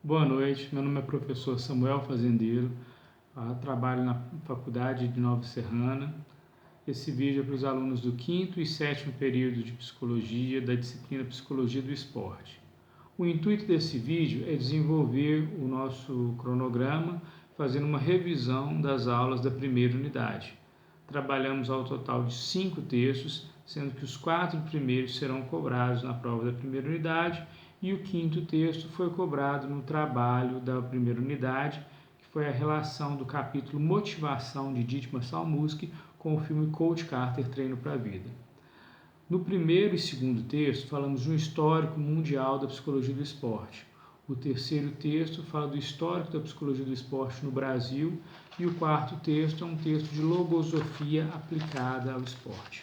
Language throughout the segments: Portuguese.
Boa noite, meu nome é professor Samuel Fazendeiro, trabalho na Faculdade de Nova Serrana. Esse vídeo é para os alunos do 5º e 7º período de Psicologia, da disciplina Psicologia do Esporte. O intuito desse vídeo é desenvolver o nosso cronograma, fazendo uma revisão das aulas da primeira unidade. Trabalhamos ao total de 5 textos, sendo que os 4 primeiros serão cobrados na prova da primeira unidade e o 5º texto foi cobrado no trabalho da primeira unidade, que foi a relação do capítulo Motivação de Ditmar Salmuski com o filme Coach Carter Treino para a Vida. No primeiro e segundo texto, falamos de um histórico mundial da psicologia do esporte. O terceiro texto fala do histórico da psicologia do esporte no Brasil e o quarto texto é um texto de logosofia aplicada ao esporte.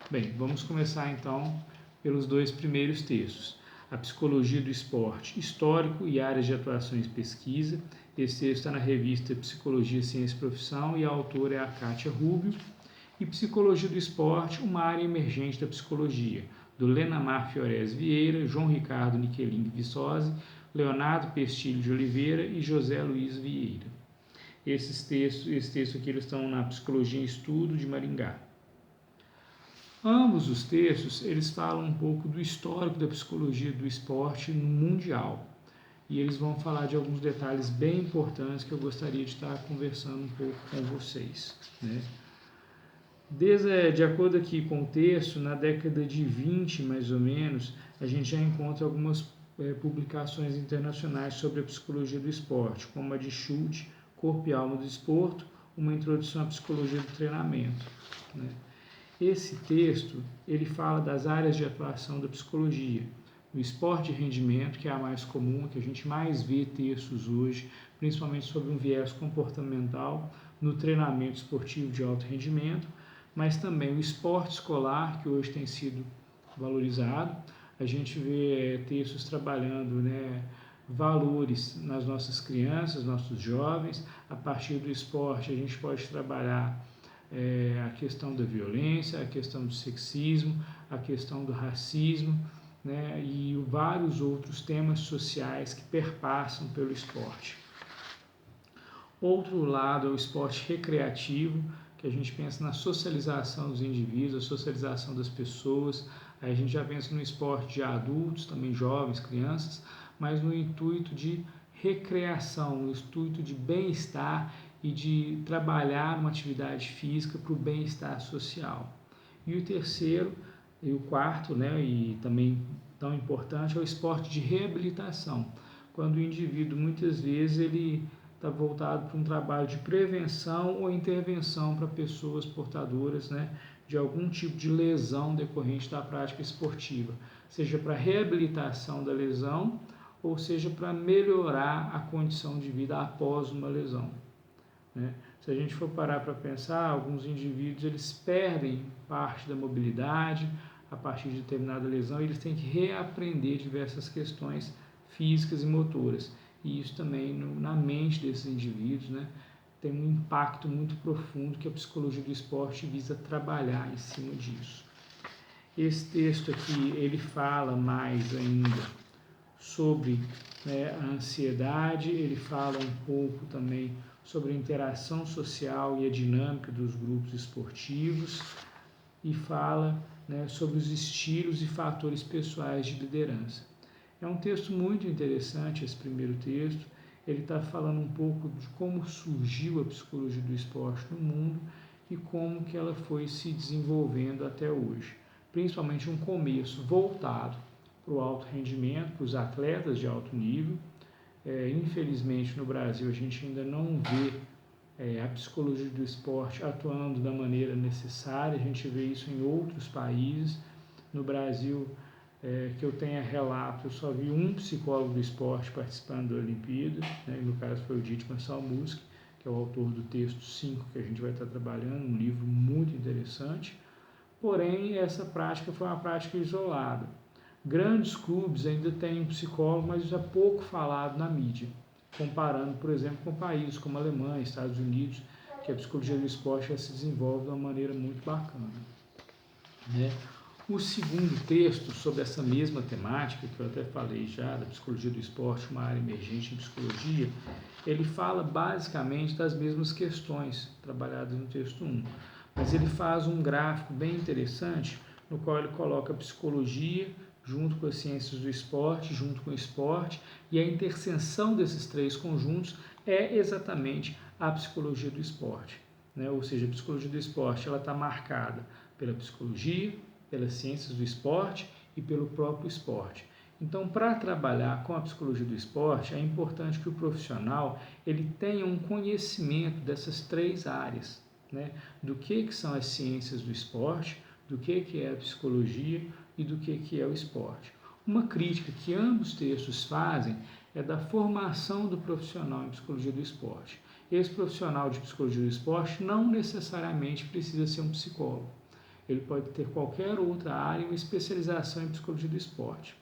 Bem, vamos começar então pelos 2 primeiros textos. A Psicologia do Esporte, Histórico e Áreas de Atuação e Pesquisa. Esse texto está na revista Psicologia, Ciência e Profissão e a autora é a Kátia Rubio. E Psicologia do Esporte, uma área emergente da psicologia, do Lenamar Fiores Vieira, João Ricardo Niqueling Viçosi, Leonardo Pestilho de Oliveira e José Luiz Vieira. Esses textos aqui eles estão na Psicologia em Estudo de Maringá. Ambos os textos eles falam um pouco do histórico da psicologia do esporte no mundial. E eles vão falar de alguns detalhes bem importantes que eu gostaria de estar conversando um pouco com vocês, né? De acordo aqui com o texto, na década de 20, mais ou menos, a gente já encontra algumas publicações internacionais sobre a psicologia do esporte, como a de Schultz, Corpo e Alma do Desporto, uma introdução à psicologia do treinamento, né? Esse texto, ele fala das áreas de atuação da psicologia. No esporte de rendimento, que é a mais comum, que a gente mais vê textos hoje, principalmente sobre um viés comportamental, no treinamento esportivo de alto rendimento, mas também o esporte escolar, que hoje tem sido valorizado. A gente vê textos trabalhando, né, valores nas nossas crianças, nossos jovens. A partir do esporte, a gente pode trabalhar a questão da violência, a questão do sexismo, a questão do racismo, né, e vários outros temas sociais que perpassam pelo esporte. Outro lado é o esporte recreativo, que a gente pensa na socialização dos indivíduos, a socialização das pessoas. Aí a gente já pensa no esporte de adultos, também jovens, crianças, mas no intuito de recreação, no intuito de bem-estar e de trabalhar uma atividade física para o bem-estar social. E o terceiro e o quarto, né, e também tão importante, é o esporte de reabilitação, quando o indivíduo muitas vezes ele está voltado para um trabalho de prevenção ou intervenção para pessoas portadoras, né, de algum tipo de lesão decorrente da prática esportiva, seja para reabilitação da lesão ou seja para melhorar a condição de vida após uma lesão, né? Se a gente for parar para pensar, alguns indivíduos eles perdem parte da mobilidade a partir de determinada lesão e eles têm que reaprender diversas questões físicas e motoras. E isso também na mente desses indivíduos, né, tem um impacto muito profundo que a psicologia do esporte visa trabalhar em cima disso. Esse texto aqui, ele fala mais ainda sobre, né, a ansiedade, ele fala um pouco também sobre a interação social e a dinâmica dos grupos esportivos e fala, né, sobre os estilos e fatores pessoais de liderança. É um texto muito interessante, esse primeiro texto. Ele está falando um pouco de como surgiu a psicologia do esporte no mundo e como que ela foi se desenvolvendo até hoje. Principalmente um começo voltado para o alto rendimento, para os atletas de alto nível. Infelizmente, no Brasil, a gente ainda não vê a psicologia do esporte atuando da maneira necessária. A gente vê isso em outros países. No Brasil, que eu tenha relato, eu só vi um psicólogo do esporte participando da Olimpíada, né, e no caso foi o Ditmar Salmuski, que é o autor do texto 5 que a gente vai estar trabalhando, um livro muito interessante. Porém, essa prática foi uma prática isolada. Grandes clubes ainda têm um psicólogo, mas isso é pouco falado na mídia, comparando, por exemplo, com países como a Alemanha, Estados Unidos, que a psicologia do esporte já se desenvolve de uma maneira muito bacana, né? O segundo texto sobre essa mesma temática, que eu até falei já, da psicologia do esporte, uma área emergente em psicologia, ele fala basicamente das mesmas questões trabalhadas no texto 1, mas ele faz um gráfico bem interessante, no qual ele coloca a psicologia junto com as ciências do esporte, junto com o esporte, e a interseção desses três conjuntos é exatamente a psicologia do esporte, né? Ou seja, a psicologia do esporte está marcada pela psicologia, pelas ciências do esporte e pelo próprio esporte. Então, para trabalhar com a psicologia do esporte, é importante que o profissional ele tenha um conhecimento dessas três áreas, né? Do que são as ciências do esporte, do que é a psicologia e do que é o esporte. Uma crítica que ambos textos fazem é da formação do profissional em psicologia do esporte. Esse profissional de psicologia do esporte não necessariamente precisa ser um psicólogo. Ele pode ter qualquer outra área, uma especialização em psicologia do esporte.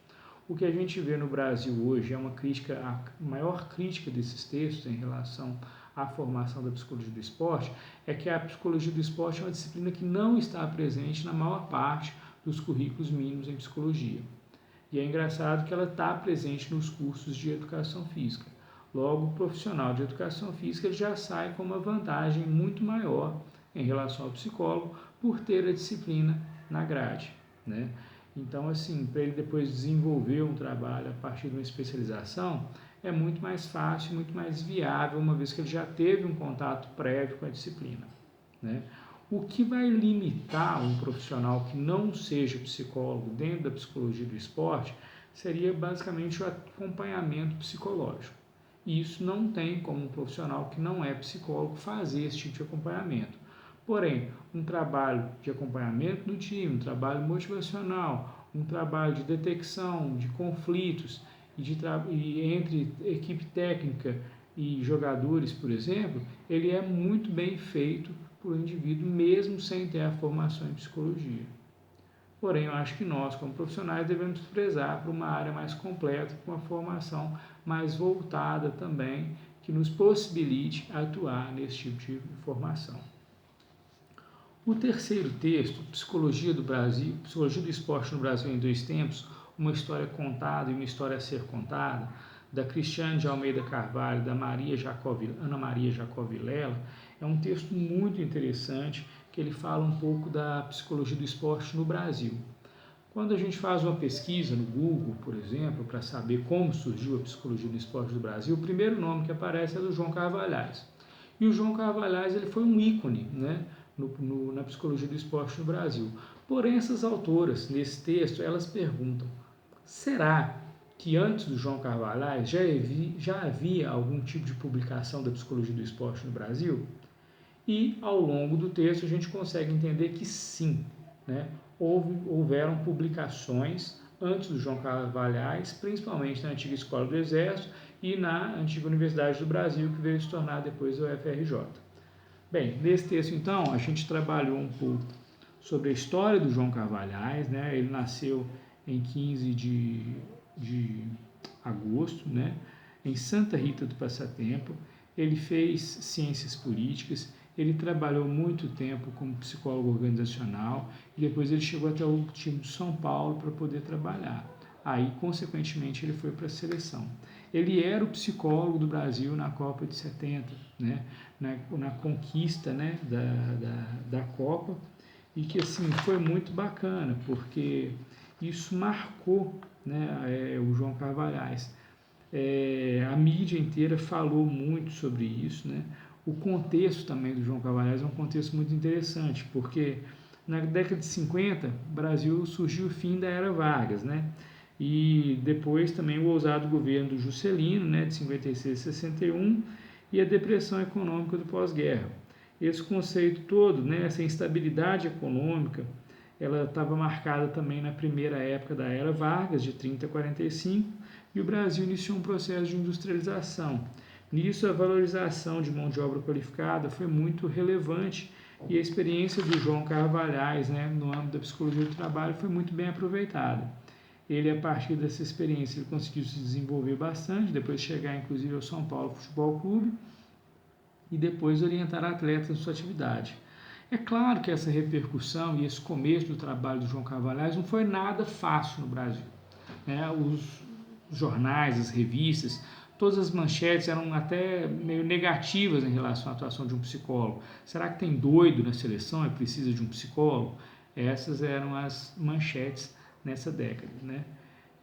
O que a gente vê no Brasil hoje é uma crítica, a maior crítica desses textos em relação à formação da psicologia do esporte, é que a psicologia do esporte é uma disciplina que não está presente na maior parte dos currículos mínimos em psicologia. E é engraçado que ela está presente nos cursos de educação física. Logo, o profissional de educação física ele já sai com uma vantagem muito maior em relação ao psicólogo por ter a disciplina na grade, né? Então, assim, para ele depois desenvolver um trabalho a partir de uma especialização, é muito mais fácil, muito mais viável, uma vez que ele já teve um contato prévio com a disciplina, né? O que vai limitar um profissional que não seja psicólogo dentro da psicologia do esporte seria basicamente o acompanhamento psicológico. E isso não tem como um profissional que não é psicólogo fazer esse tipo de acompanhamento. Porém, um trabalho de acompanhamento no time, um trabalho motivacional, um trabalho de detecção de conflitos e entre equipe técnica e jogadores, por exemplo, ele é muito bem feito por um indivíduo mesmo sem ter a formação em psicologia. Porém, eu acho que nós, como profissionais, devemos prezar por uma área mais completa, com uma formação mais voltada também, que nos possibilite atuar nesse tipo de formação. O terceiro texto, Psicologia do Brasil, Psicologia do Esporte no Brasil em Dois Tempos, uma história contada e uma história a ser contada, da Cristiane de Almeida Carvalho, da Ana Maria Jacob Vilela, é um texto muito interessante, que ele fala um pouco da psicologia do esporte no Brasil. Quando a gente faz uma pesquisa no Google, por exemplo, para saber como surgiu a psicologia do esporte do Brasil, o primeiro nome que aparece é do João Carvalhais. E o João Carvalhais ele foi um ícone, né, na psicologia do esporte no Brasil. Porém, essas autoras, nesse texto, elas perguntam, será que antes do João Carvalhais já havia algum tipo de publicação da psicologia do esporte no Brasil? E, ao longo do texto, a gente consegue entender que sim, né? Houveram publicações antes do João Carvalhais, principalmente na antiga Escola do Exército e na antiga Universidade do Brasil, que veio se tornar depois a UFRJ. Bem, nesse texto, então, a gente trabalhou um pouco sobre a história do João Carvalhais, né? Ele nasceu em 15 de agosto, né? Em Santa Rita do Passatempo. Ele fez ciências políticas, ele trabalhou muito tempo como psicólogo organizacional e depois ele chegou até o time de São Paulo para poder trabalhar. Aí, consequentemente, ele foi para a seleção. Ele era o psicólogo do Brasil na Copa de 70, né? na conquista, né? da Copa, e que assim, foi muito bacana, porque isso marcou, né? O João Carvalhais. A mídia inteira falou muito sobre isso, né? O contexto também do João Carvalhais é um contexto muito interessante, porque na década de 50, o Brasil surgiu o fim da Era Vargas, né? E depois também o ousado governo do Juscelino, né, de 56 a 61, e a depressão econômica do pós-guerra. Esse conceito todo, né, essa instabilidade econômica, ela estava marcada também na primeira época da Era Vargas, de 30 a 45, e o Brasil iniciou um processo de industrialização. Nisso, a valorização de mão de obra qualificada foi muito relevante e a experiência do João Carvalhais, né, no âmbito da psicologia do trabalho foi muito bem aproveitada. Ele, a partir dessa experiência, ele conseguiu se desenvolver bastante, depois chegar inclusive ao São Paulo Futebol Clube e depois orientar atletas na sua atividade. É claro que essa repercussão e esse começo do trabalho do João Carvalhais não foi nada fácil no Brasil, né? Os jornais, as revistas, todas as manchetes eram até meio negativas em relação à atuação de um psicólogo. Será que tem doido na seleção e precisa de um psicólogo? Essas eram as manchetes nessa década, né?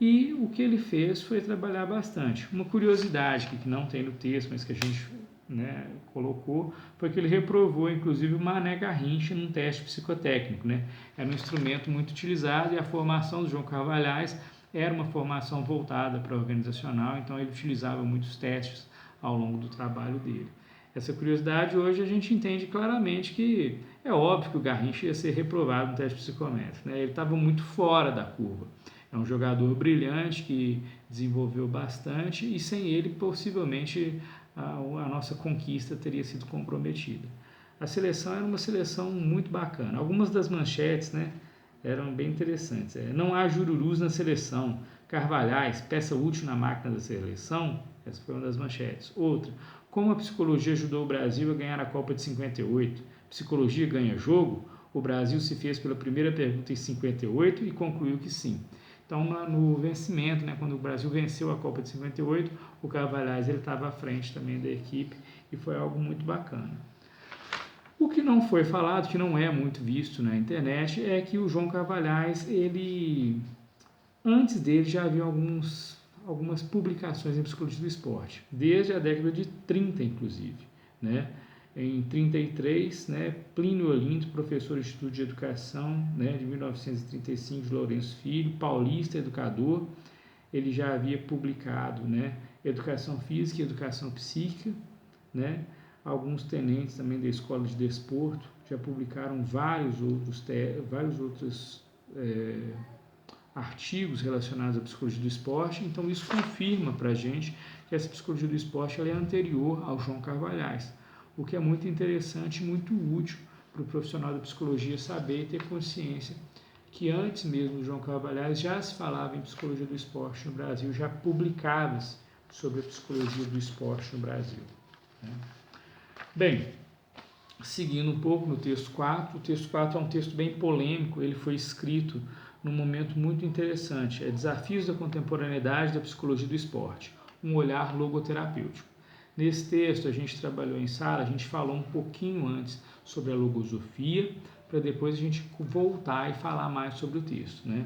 E o que ele fez foi trabalhar bastante. Uma curiosidade que não tem no texto, mas que a gente, né, colocou, foi que ele reprovou, inclusive, o Mané Garrincha num teste psicotécnico, né? Era um instrumento muito utilizado e a formação do João Carvalhais era uma formação voltada para a organizacional, então ele utilizava muitos testes ao longo do trabalho dele. Essa curiosidade hoje a gente entende claramente que é óbvio que o Garrincha ia ser reprovado no teste psicométrico, né? Ele estava muito fora da curva. É um jogador brilhante que desenvolveu bastante e sem ele possivelmente a nossa conquista teria sido comprometida. A seleção era uma seleção muito bacana. Algumas das manchetes, né, eram bem interessantes. Não há jururus na seleção. Carvalhais, peça útil na máquina da seleção. Essa foi uma das manchetes. Outra, como a psicologia ajudou o Brasil a ganhar a Copa de 58? Psicologia ganha jogo? O Brasil se fez pela primeira pergunta em 58 e concluiu que sim. Então, no vencimento, né, quando o Brasil venceu a Copa de 58, o Carvalhais estava à frente também da equipe e foi algo muito bacana. O que não foi falado, que não é muito visto na internet, é que o João Carvalhais, antes dele já havia algumas publicações em psicologia do esporte, desde a década de 30, inclusive, né? Em 33, né, Plínio Olinto, professor de Estudo de Educação, né, de 1935, de Lourenço Filho, paulista, educador, ele já havia publicado, né, Educação Física e Educação Psíquica, né? Alguns tenentes também da Escola de Desporto já publicaram vários outros artigos relacionados à psicologia do esporte, então isso confirma para a gente que essa psicologia do esporte ela é anterior ao João Carvalhais, o que é muito interessante e muito útil para o profissional da psicologia saber e ter consciência que antes mesmo do João Carvalhais já se falava em psicologia do esporte no Brasil, já publicava-se sobre a psicologia do esporte no Brasil, né? Bem, seguindo um pouco no texto 4, o texto 4 é um texto bem polêmico, ele foi escrito num momento muito interessante, Desafios da Contemporaneidade da Psicologia do Esporte, um olhar logoterapêutico. Nesse texto a gente trabalhou em sala, a gente falou um pouquinho antes sobre a logosofia, para depois a gente voltar e falar mais sobre o texto, né?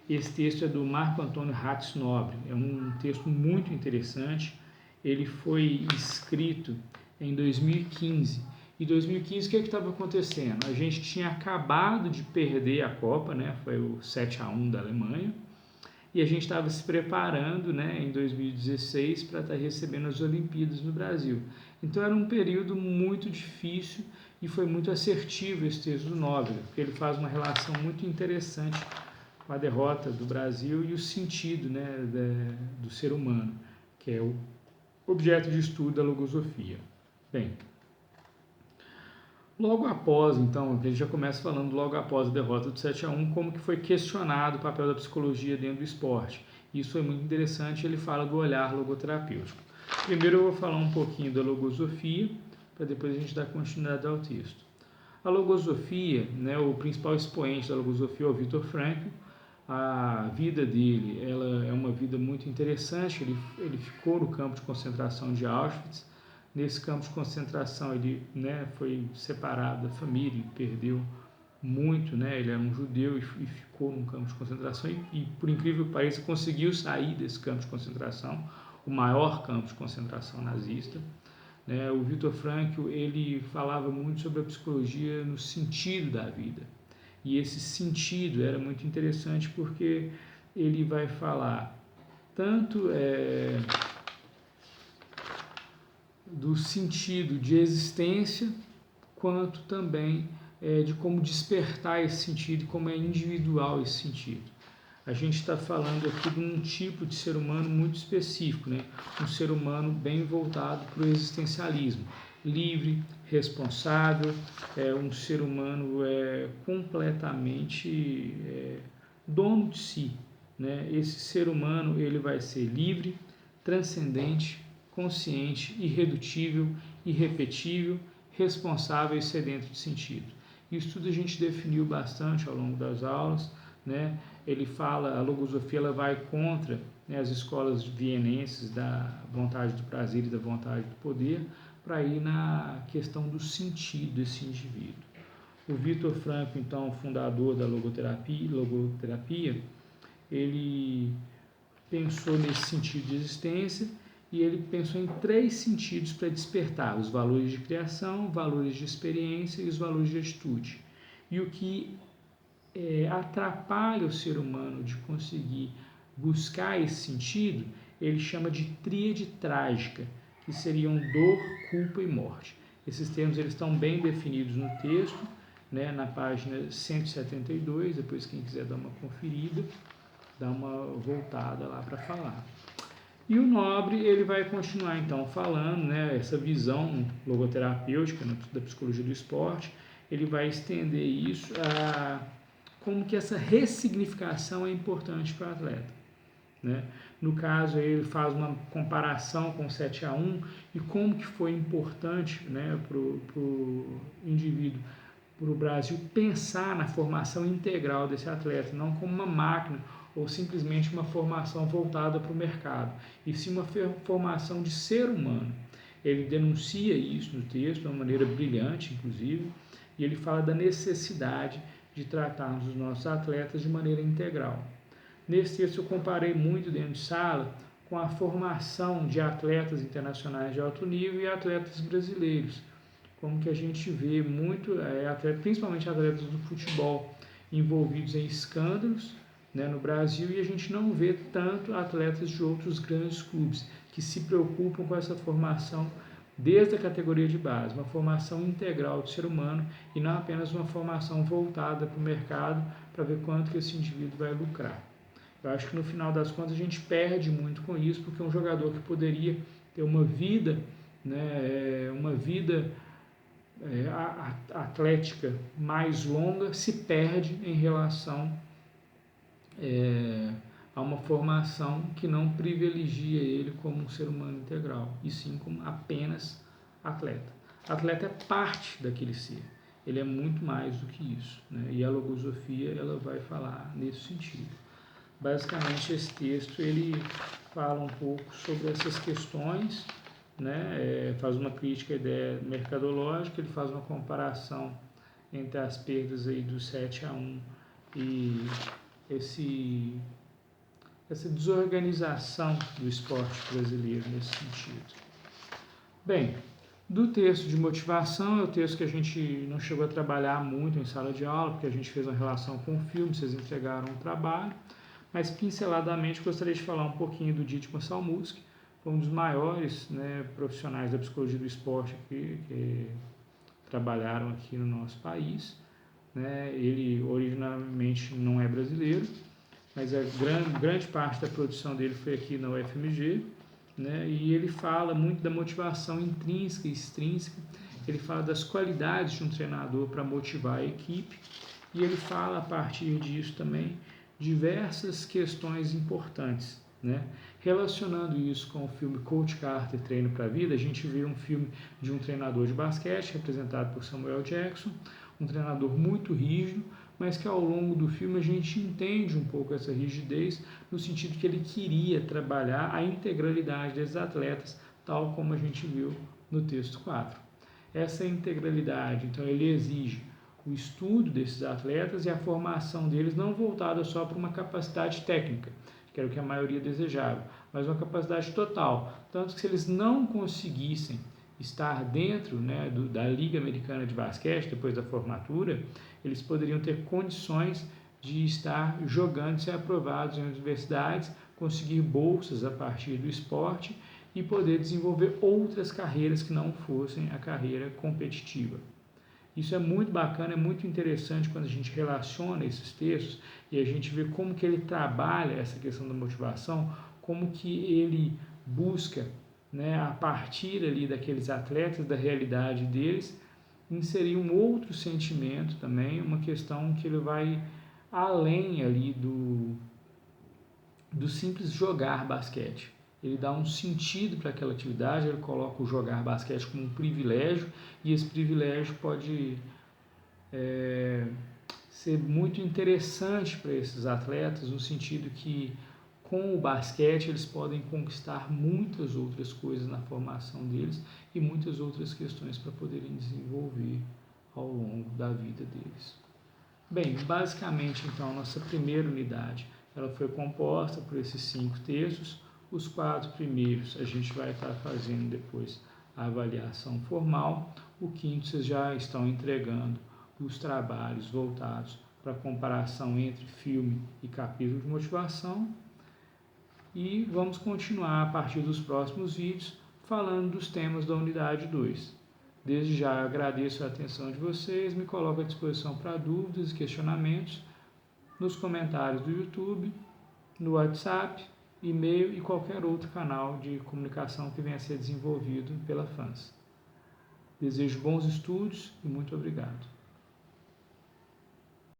Esse texto é do Marco Antônio Ratz Nobre, é um texto muito interessante, ele foi escrito em 2015. Em 2015, o que estava acontecendo? A gente tinha acabado de perder a Copa, né? Foi o 7-1 da Alemanha, e a gente estava se preparando, né, em 2016 para estar recebendo as Olimpíadas no Brasil. Então era um período muito difícil e foi muito assertivo esse texto do Nobre, porque ele faz uma relação muito interessante com a derrota do Brasil e o sentido, né, do ser humano, que é o objeto de estudo da logosofia. Bem, logo após, então, a gente já começa falando logo após a derrota do 7-1, como que foi questionado o papel da psicologia dentro do esporte. Isso é muito interessante, ele fala do olhar logoterapêutico. Primeiro eu vou falar um pouquinho da logosofia, para depois a gente dar continuidade ao texto. A logosofia, né, o principal expoente da logosofia é o Viktor Frankl. A vida dele ela é uma vida muito interessante, ele ficou no campo de concentração de Auschwitz. Nesse campo de concentração ele, né, foi separado da família, ele perdeu muito, né, ele era um judeu e ficou num campo de concentração e por incrível que pareça conseguiu sair desse campo de concentração, o maior campo de concentração nazista, né? O Viktor Frankl ele falava muito sobre a psicologia no sentido da vida, e esse sentido era muito interessante porque ele vai falar tanto do sentido de existência, quanto também de como despertar esse sentido e como é individual esse sentido. A gente está falando aqui de um tipo de ser humano muito específico, né? Um ser humano bem voltado para o existencialismo, livre, responsável, um ser humano completamente dono de si, né? Esse ser humano ele vai ser livre, transcendente, consciente, irredutível, irrepetível, responsável e sedento de sentido. Isso tudo a gente definiu bastante ao longo das aulas, né? Ele fala, a logosofia ela vai contra, né, as escolas vienenses da vontade do prazer e da vontade do poder, para ir na questão do sentido desse indivíduo. O Viktor Frankl, então, fundador da logoterapia, ele pensou nesse sentido de existência e ele pensou em 3 sentidos para despertar: os valores de criação, valores de experiência e os valores de atitude. E o que atrapalha o ser humano de conseguir buscar esse sentido, ele chama de tríade trágica, que seriam dor, culpa e morte. Esses termos eles estão bem definidos no texto, né, na página 172, depois quem quiser dar uma conferida, dá uma voltada lá para falar. E o Nobre ele vai continuar então falando, né, essa visão logoterapêutica, né, da psicologia do esporte, ele vai estender isso a como que essa ressignificação é importante para o atleta, né? No caso, ele faz uma comparação com o 7-1 e como que foi importante, né, para o indivíduo, para o Brasil pensar na formação integral desse atleta, não como uma máquina ou simplesmente uma formação voltada para o mercado, e sim uma formação de ser humano. Ele denuncia isso no texto de uma maneira brilhante, inclusive, e ele fala da necessidade de tratarmos os nossos atletas de maneira integral. Nesse texto eu comparei muito dentro de sala com a formação de atletas internacionais de alto nível e atletas brasileiros, como que a gente vê muito, principalmente atletas do futebol, envolvidos em escândalos, né, no Brasil, e a gente não vê tanto atletas de outros grandes clubes que se preocupam com essa formação desde a categoria de base, uma formação integral do ser humano e não apenas uma formação voltada para o mercado para ver quanto que esse indivíduo vai lucrar. Eu acho que no final das contas a gente perde muito com isso, porque um jogador que poderia ter uma vida, né, atlética mais longa, se perde em relação a uma formação que não privilegia ele como um ser humano integral, e sim como apenas atleta. Atleta é parte daquele ser, ele é muito mais do que isso, né? E a logosofia ela vai falar nesse sentido. Basicamente esse texto ele fala um pouco sobre essas questões, né? Faz uma crítica à ideia mercadológica, ele faz uma comparação entre as perdas aí do 7-1 e essa desorganização do esporte brasileiro nesse sentido. Bem, do texto de motivação, é o texto que a gente não chegou a trabalhar muito em sala de aula, porque a gente fez uma relação com o filme, vocês entregaram um trabalho, mas pinceladamente gostaria de falar um pouquinho do Dietmar Salmuski, foi um dos maiores, né, profissionais da psicologia do esporte que trabalharam aqui no nosso país, né? Ele originalmente não é brasileiro, mas a grande parte da produção dele foi aqui na UFMG, né? E ele fala muito da motivação intrínseca e extrínseca, ele fala das qualidades de um treinador para motivar a equipe, e ele fala a partir disso também diversas questões importantes, né? Relacionando isso com o filme Coach Carter, Treino para a Vida, a gente vê um filme de um treinador de basquete, representado por Samuel Jackson, um treinador muito rígido, mas que ao longo do filme a gente entende um pouco essa rigidez, no sentido que ele queria trabalhar a integralidade desses atletas, tal como a gente viu no texto 4. Essa integralidade, então, ele exige o estudo desses atletas e a formação deles não voltada só para uma capacidade técnica, que era o que a maioria desejava, mas uma capacidade total, tanto que se eles não conseguissem estar dentro, né, da Liga Americana de Basquete, depois da formatura, eles poderiam ter condições de estar jogando, ser aprovados em universidades, conseguir bolsas a partir do esporte e poder desenvolver outras carreiras que não fossem a carreira competitiva. Isso é muito bacana, é muito interessante quando a gente relaciona esses textos e a gente vê como que ele trabalha essa questão da motivação, como que ele busca, né, a partir ali daqueles atletas, da realidade deles, inserir um outro sentimento também, uma questão que ele vai além ali do simples jogar basquete. Ele dá um sentido para aquela atividade, ele coloca o jogar basquete como um privilégio, e esse privilégio pode ser muito interessante para esses atletas, no sentido que com o basquete eles podem conquistar muitas outras coisas na formação deles e muitas outras questões para poderem desenvolver ao longo da vida deles. Bem, basicamente então a nossa primeira unidade ela foi composta por esses 5 textos. Os 4 primeiros a gente vai estar fazendo depois a avaliação formal. O 5º vocês já estão entregando os trabalhos voltados para a comparação entre filme e capítulo de motivação. E vamos continuar a partir dos próximos vídeos falando dos temas da unidade 2. Desde já agradeço a atenção de vocês, me coloco à disposição para dúvidas e questionamentos nos comentários do YouTube, no WhatsApp, e-mail e qualquer outro canal de comunicação que venha a ser desenvolvido pela FANS. Desejo bons estudos e muito obrigado.